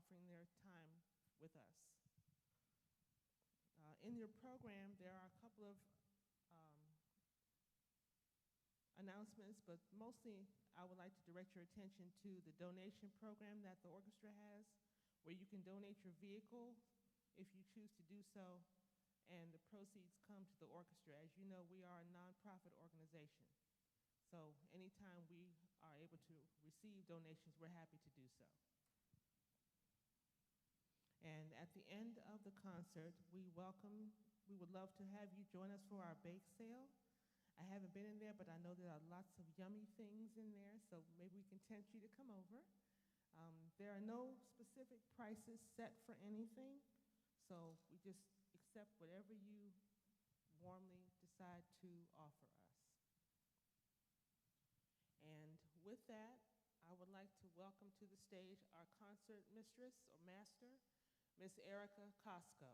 offering their time with us. In your program, there are a couple of announcements, but mostly I would like to direct your attention to the donation program that the orchestra has, where you can donate your vehicle if you choose to do so, and the proceeds come to the orchestra. As you know, we are a nonprofit organization, so anytime we are able to receive donations, we're happy to do so. And at the end of the concert, we would love to have you join us for our bake sale. I haven't been in there, but I know there are lots of yummy things in there, so maybe we can tempt you to come over. There are no specific prices set for anything, so we just accept whatever you warmly decide to offer us. And with that, I would like to welcome to the stage our concert mistress or master, Miss Erica Costco.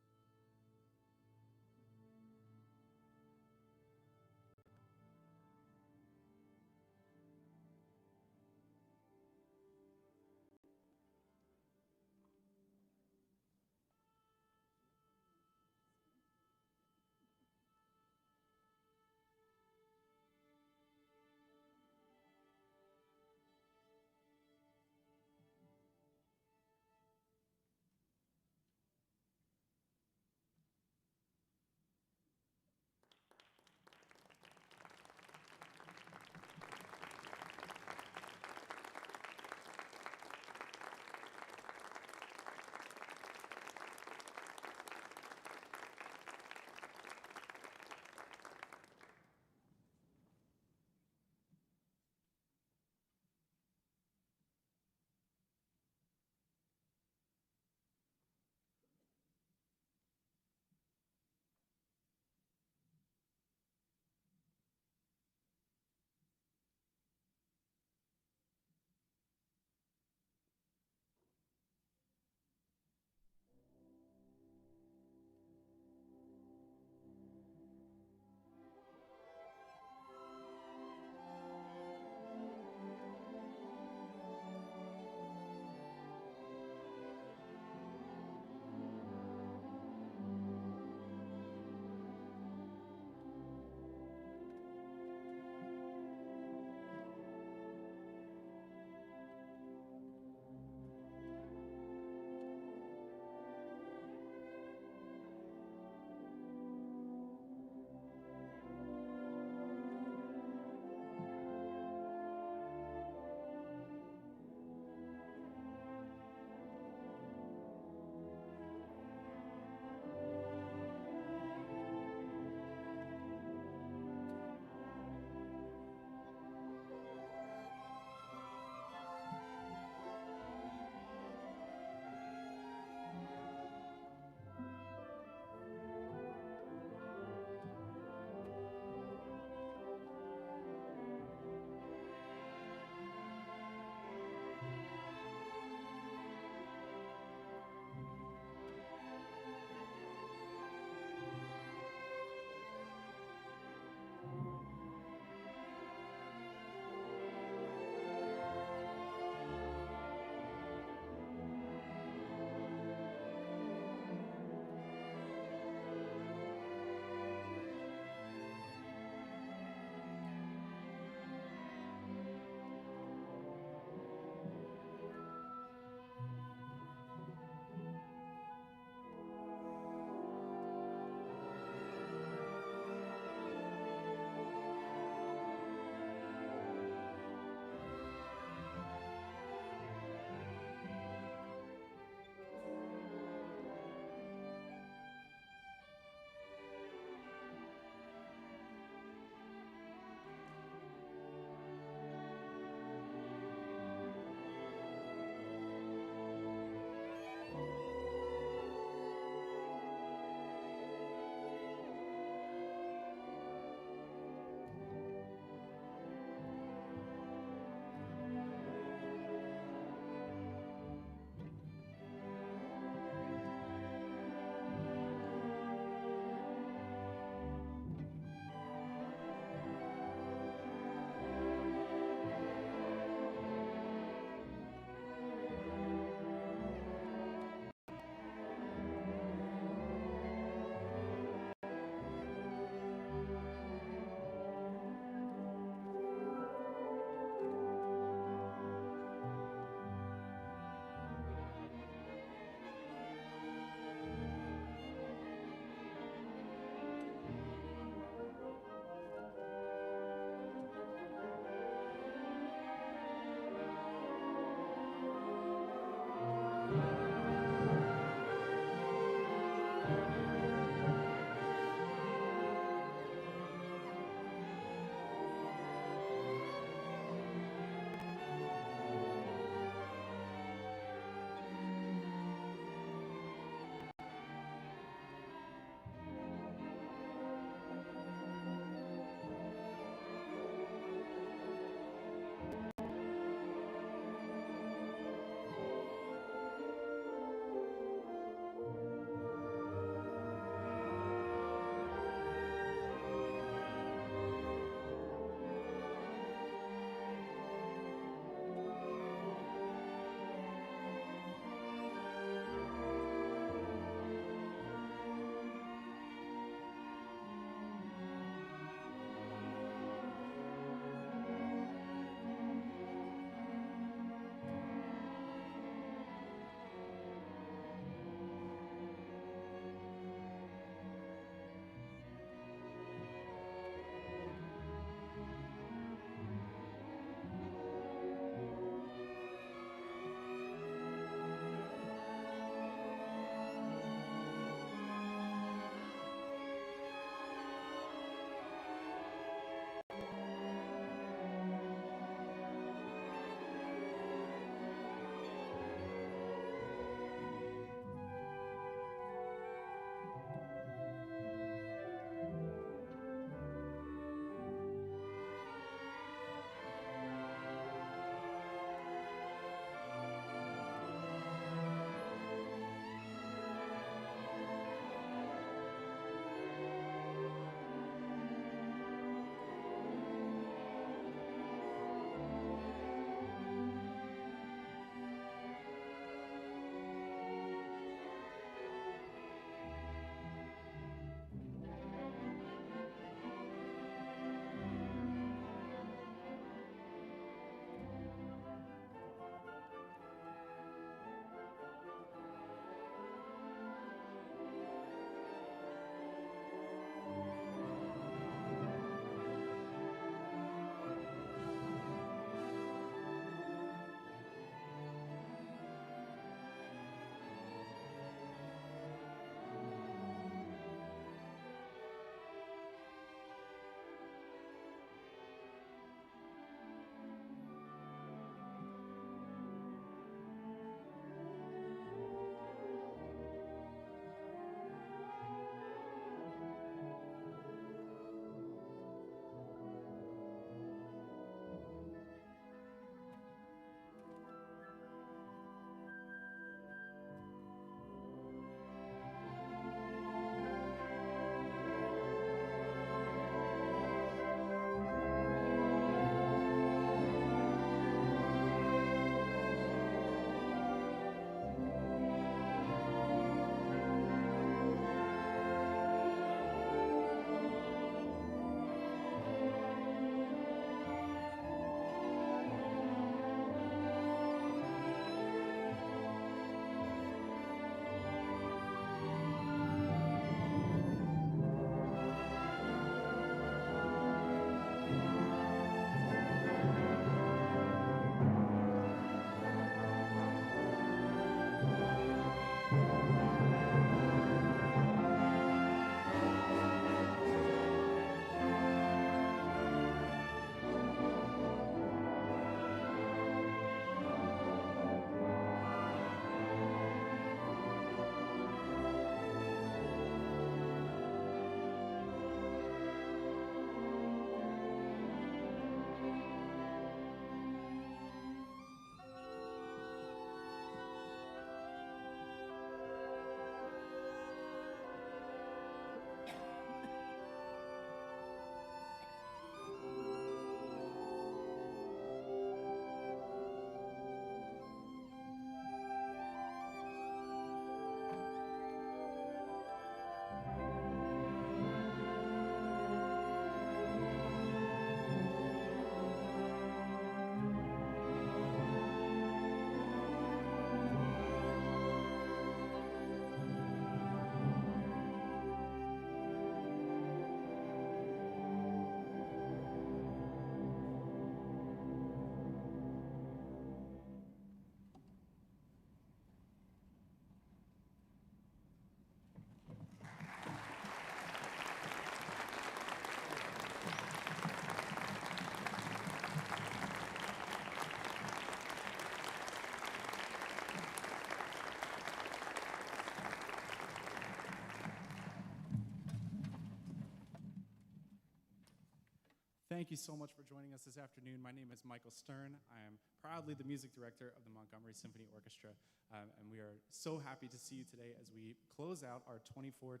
Thank you so much for joining us this afternoon. My name is Michael Stern. I am proudly the music director of the Montgomery Symphony Orchestra, and we are so happy to see you today as we close out our 24-25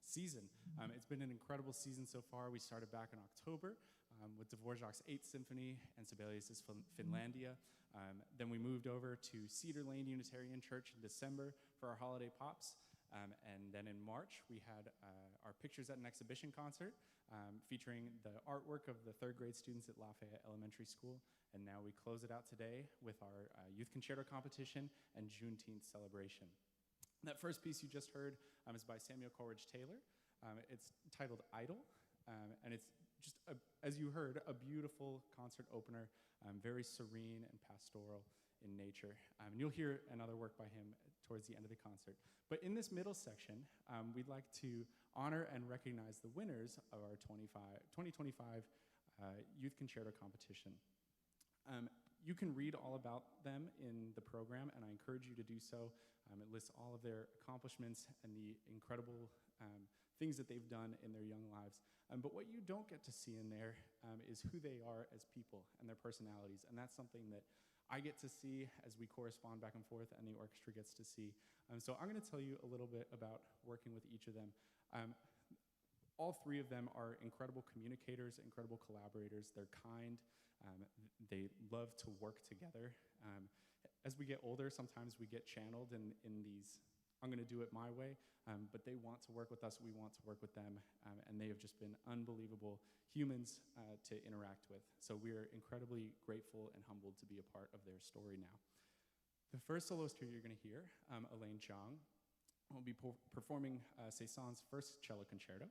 season. It's been an incredible season so far. We started back in October with Dvorak's 8th Symphony and Sibelius' Finlandia. Then we moved over to Cedar Lane Unitarian Church in December for our holiday pops. And then in March, we had our Pictures at an Exhibition concert featuring the artwork of the 3rd grade students at Lafayette Elementary School. And now we close it out today with our Youth Concerto competition and Juneteenth celebration. That first piece you just heard is by Samuel Coleridge-Taylor. It's titled Idyll, and it's just, as you heard, a beautiful concert opener, very serene and pastoral in nature. And you'll hear another work by him towards the end of the concert. But in this middle section, we'd like to honor and recognize the winners of our 2025 Youth Concerto competition. You can read all about them in the program, and I encourage you to do so. It lists all of their accomplishments and the incredible things that they've done in their young lives. But what you don't get to see in there is who they are as people and their personalities, and that's something that I get to see as we correspond back and forth, and the orchestra gets to see. So I'm going to tell you a little bit about working with each of them. All 3 of them are incredible communicators, incredible collaborators. They're kind. They love to work together. As we get older, sometimes we get channeled in these, I'm going to do it my way, but they want to work with us. We want to work with them, and they have just been unbelievable humans to interact with. So we're incredibly grateful and humbled to be a part of their story now. The first soloist here you're going to hear, Elaine Zhang, will be performing Saint-Saëns' first cello concerto.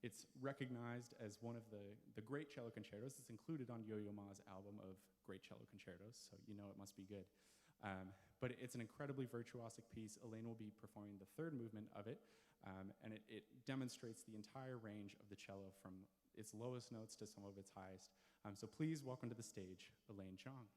It's recognized as one of the great cello concertos. It's included on Yo-Yo Ma's album of great cello concertos, so you know it must be good. But it's an incredibly virtuosic piece. Elaine will be performing the 3rd movement of it, and it demonstrates the entire range of the cello from its lowest notes to some of its highest. So please welcome to the stage, Elaine Zhang.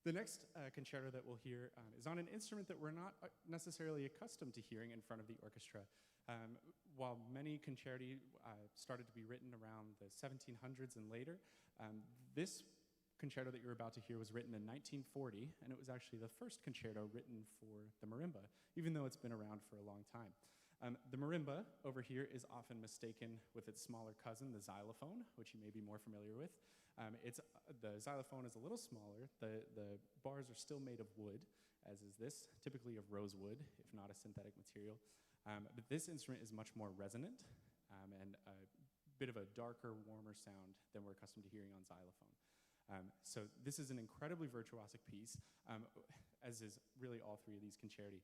The next concerto that we'll hear is on an instrument that we're not necessarily accustomed to hearing in front of the orchestra. While many concerti started to be written around the 1700s and later, this concerto that you're about to hear was written in 1940, and it was actually the first concerto written for the marimba, even though it's been around for a long time. The marimba over here is often mistaken with its smaller cousin, the xylophone, which you may be more familiar with. The xylophone is a little smaller. The bars are still made of wood, as is this, typically of rosewood, if not a synthetic material. But this instrument is much more resonant and a bit of a darker, warmer sound than we're accustomed to hearing on xylophone. So this is an incredibly virtuosic piece, as is really all three of these concerti.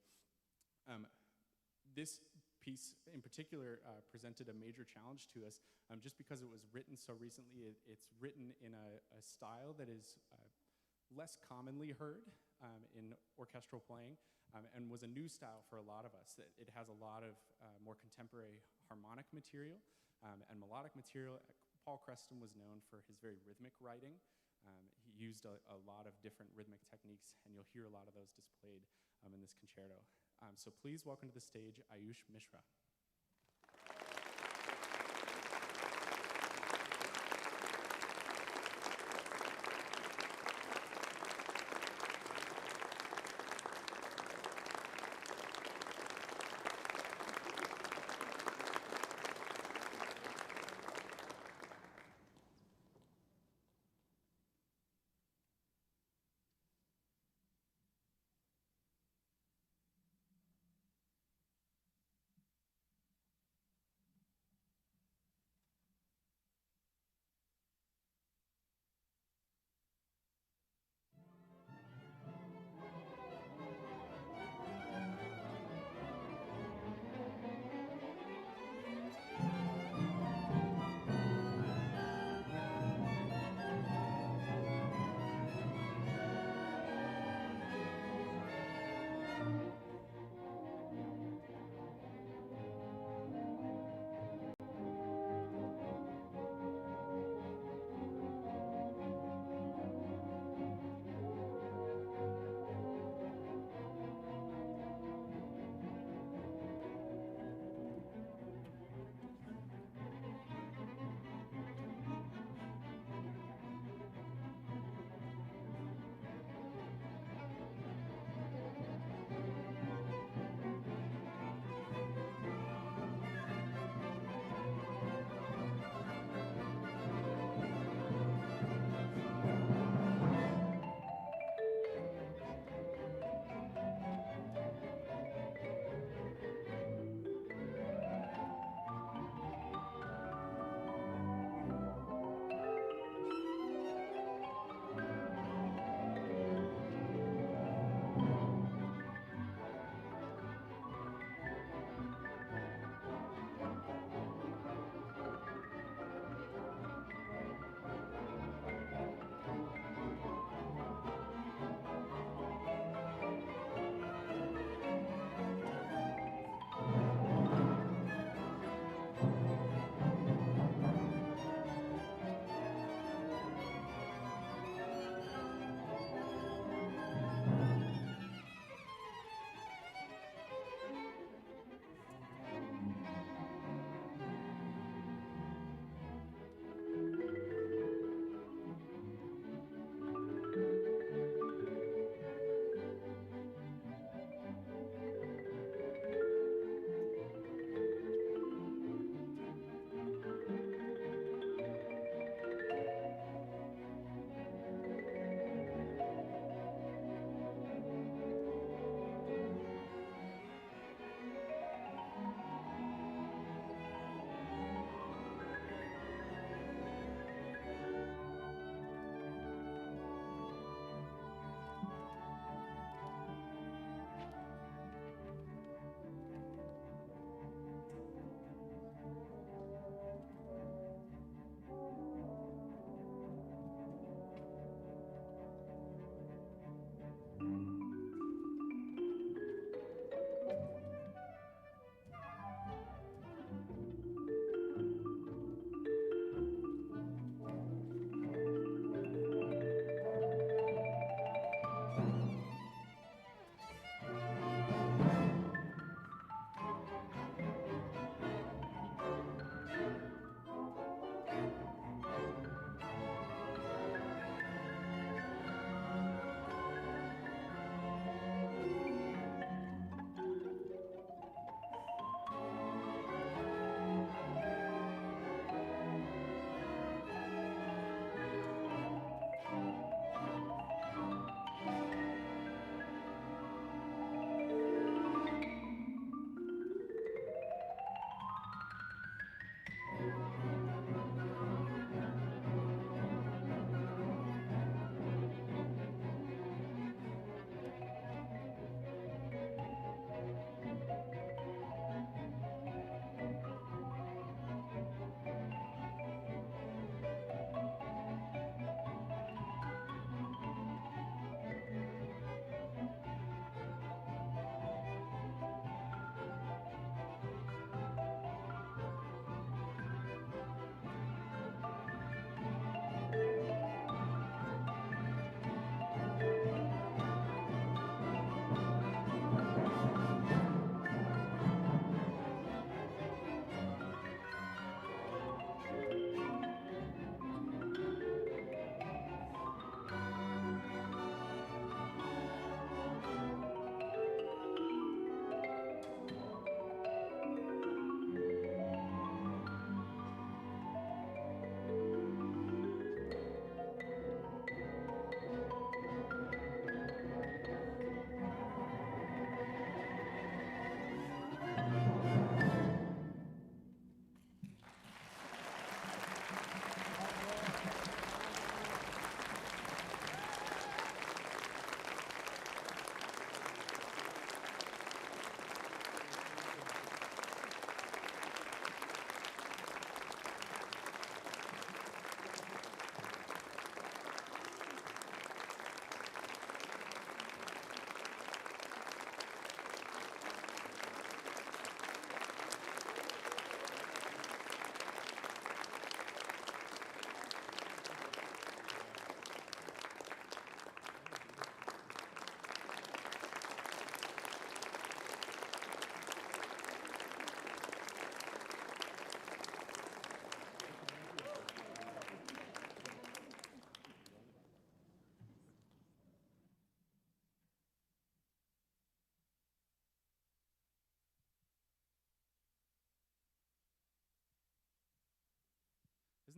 This piece in particular presented a major challenge to us just because it was written so recently. It's written in a style that is less commonly heard in orchestral playing and was a new style for a lot of us. It has a lot of more contemporary harmonic material and melodic material. Paul Creston was known for his very rhythmic writing. He used a lot of different rhythmic techniques, and you'll hear a lot of those displayed in this concerto. So please welcome to the stage Ayush Mishra.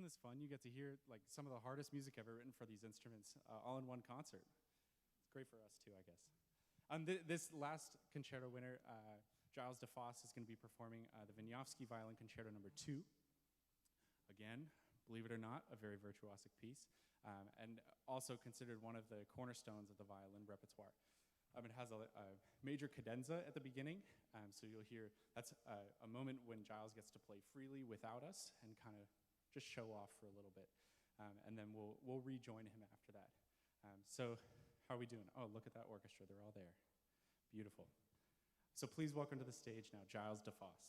isn't this fun? You get to hear like some of the hardest music ever written for these instruments all in one concert. It's great for us too, I guess. This last concerto winner, Jiles Defosse, is going to be performing the Wieniawski Violin Concerto No. 2. Again, believe it or not, a very virtuosic piece, and also considered one of the cornerstones of the violin repertoire. It has a major cadenza at the beginning, so you'll hear that's a moment when Jiles gets to play freely without us and kind of just show off for a little bit, and then we'll rejoin him after that. So how are we doing? Oh, look at that orchestra. They're all there. Beautiful. So please welcome to the stage now, Jiles Defosse.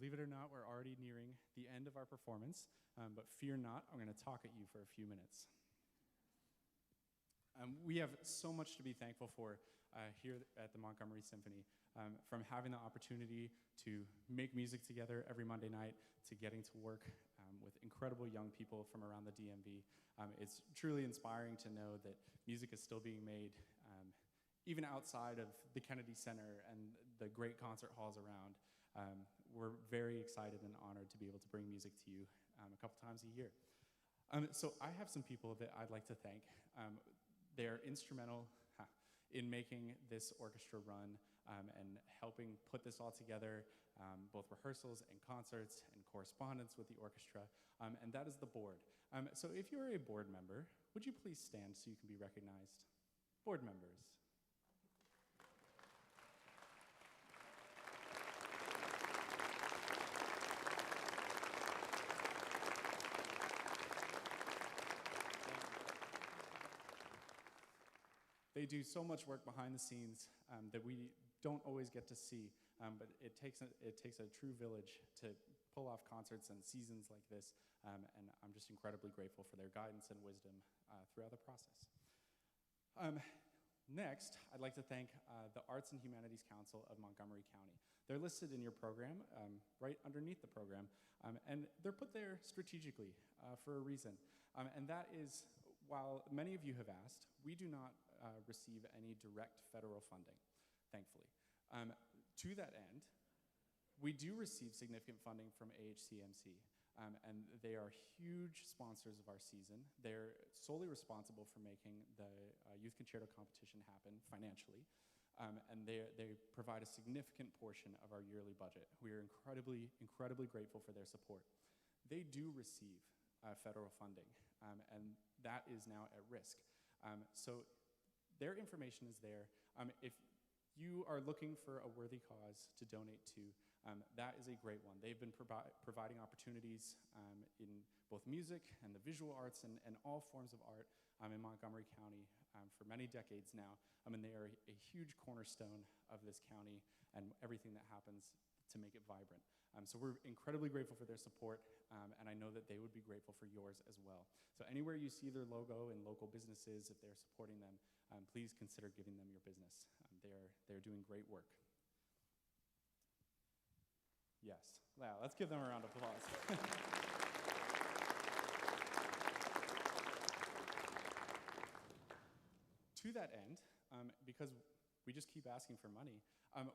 believe it or not, we're already nearing the end of our performance, but fear not, I'm going to talk at you for a few minutes. We have so much to be thankful for here at the Montgomery Symphony, from having the opportunity to make music together every Monday night to getting to work with incredible young people from around the DMV. It's truly inspiring to know that music is still being made even outside of the Kennedy Center and the great concert halls around. We're very excited and honored to be able to bring music to you a couple times a year. So I have some people that I'd like to thank. They're instrumental in making this orchestra run and helping put this all together, both rehearsals and concerts and correspondence with the orchestra, and that is the board. So if you're a board member, would you please stand so you can be recognized? Board members. They do so much work behind the scenes that we don't always get to see, but it takes a true village to pull off concerts and seasons like this, and I'm just incredibly grateful for their guidance and wisdom throughout the process. Next, I'd like to thank the Arts and Humanities Council of Montgomery County. They're listed in your program, right underneath the program, and they're put there strategically for a reason, and that is, while many of you have asked, we do not receive any direct federal funding, thankfully. To that end, we do receive significant funding from AHCMC, and they are huge sponsors of our season. They're solely responsible for making the Youth Concerto competition happen financially, and they provide a significant portion of our yearly budget. We are incredibly, incredibly grateful for their support. They do receive federal funding, and that is now at risk. So their information is there. If you are looking for a worthy cause to donate to, that is a great one. They've been providing opportunities in both music and the visual arts and all forms of art in Montgomery County for many decades now. And they are a huge cornerstone of this county and everything that happens to make it vibrant. So we're incredibly grateful for their support, and I know that they would be grateful for yours as well. So anywhere you see their logo in local businesses, if they're supporting them, please consider giving them your business. They're doing great work. Yes, yeah, let's give them a round of applause. To that end, because we just keep asking for money,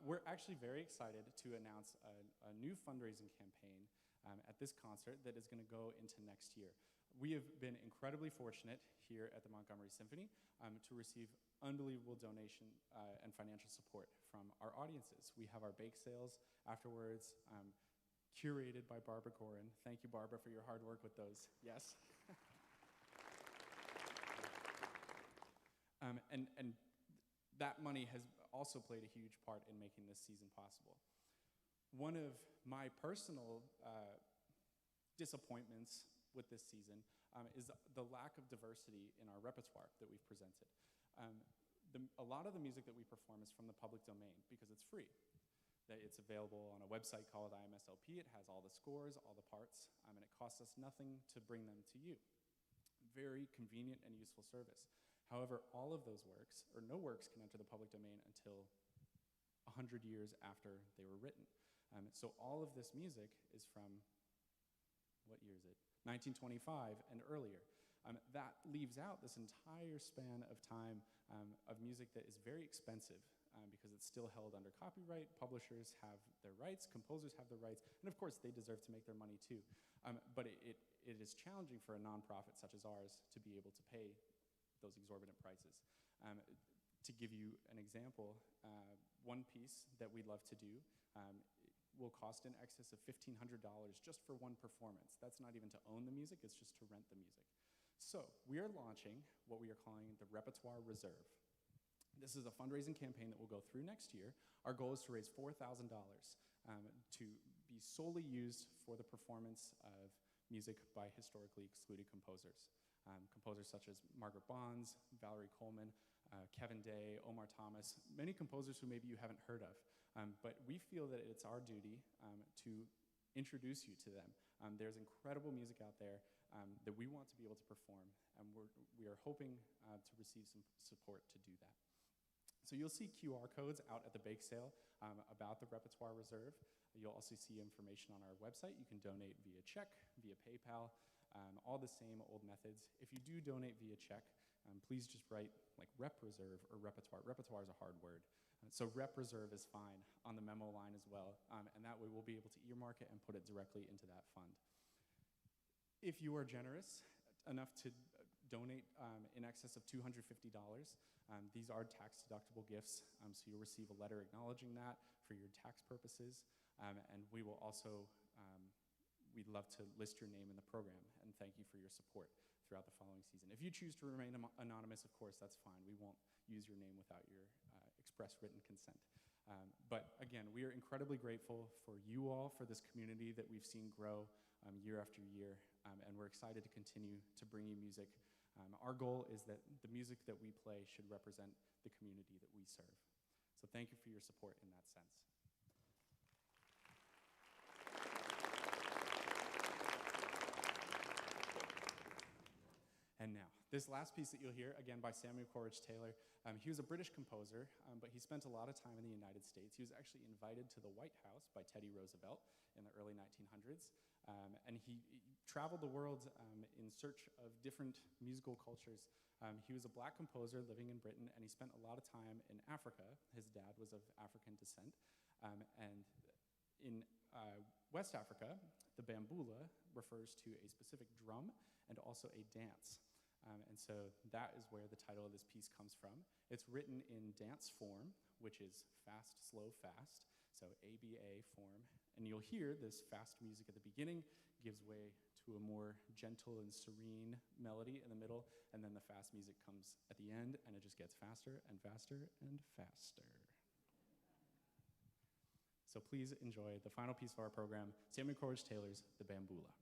we're actually very excited to announce a new fundraising campaign at this concert that is going to go into next year. We have been incredibly fortunate here at the Montgomery Symphony to receive unbelievable donation and financial support from our audiences. We have our bake sales afterwards, curated by Barbara Gorin. Thank you, Barbara, for your hard work with those. Yes? And that money has also played a huge part in making this season possible. One of my personal disappointments with this season is the lack of diversity in our repertoire that we've presented. A lot of the music that we perform is from the public domain because it's free. It's available on a website called IMSLP. It has all the scores, all the parts, and it costs us nothing to bring them to you. Very convenient and useful service. However, all of those works, or no works, can enter the public domain until 100 years after they were written. So all of this music is from, what year is it? 1925 and earlier. That leaves out this entire span of time of music that is very expensive because it's still held under copyright. Publishers have their rights, composers have their rights, and of course they deserve to make their money too. But it is challenging for a nonprofit such as ours to be able to pay those exorbitant prices. To give you an example, one piece that we love to do will cost in excess of $1,500 just for one performance. That's not even to own the music, it's just to rent the music. So we are launching what we are calling the Repertoire Reserve. This is a fundraising campaign that will go through next year. Our goal is to raise $4,000 to be solely used for the performance of music by historically excluded composers. Composers such as Margaret Bonds, Valerie Coleman, Kevin Day, Omar Thomas, many composers who maybe you haven't heard of. But we feel that it's our duty to introduce you to them. There's incredible music out there that we want to be able to perform, and we are hoping to receive some support to do that. So you'll see QR codes out at the bake sale about the repertoire reserve. You'll also see information on our website. You can donate via check, via PayPal, all the same old methods. If you do donate via check, please just write like rep reserve or repertoire. Repertoire is a hard word. So rep reserve is fine on the memo line as well, and that way we'll be able to earmark it and put it directly into that fund. If you are generous enough to donate in excess of $250, these are tax-deductible gifts, so you'll receive a letter acknowledging that for your tax purposes, and we will also, we'd love to list your name in the program, and thank you for your support throughout the following season. If you choose to remain anonymous, of course, that's fine. We won't use your name without your express written consent. But again, we are incredibly grateful for you all, for this community that we've seen grow year after year, and we're excited to continue to bring you music. Our goal is that the music that we play should represent the community that we serve. So thank you for your support in that sense. And now, this last piece that you'll hear, again, by Samuel Coleridge-Taylor. He was a British composer, but he spent a lot of time in the United States. He was actually invited to the White House by Teddy Roosevelt in the early 1900s. And he traveled the world in search of different musical cultures. He was a black composer living in Britain, and he spent a lot of time in Africa. His dad was of African descent. And in West Africa, the Bamboula refers to a specific drum and also a dance. And so that is where the title of this piece comes from. It's written in dance form, which is fast, slow, fast, so ABA form. And you'll hear this fast music at the beginning, gives way to a more gentle and serene melody in the middle, and then the fast music comes at the end, and it just gets faster and faster and faster. So please enjoy the final piece of our program, Samuel Coleridge-Taylor's The Bamboula.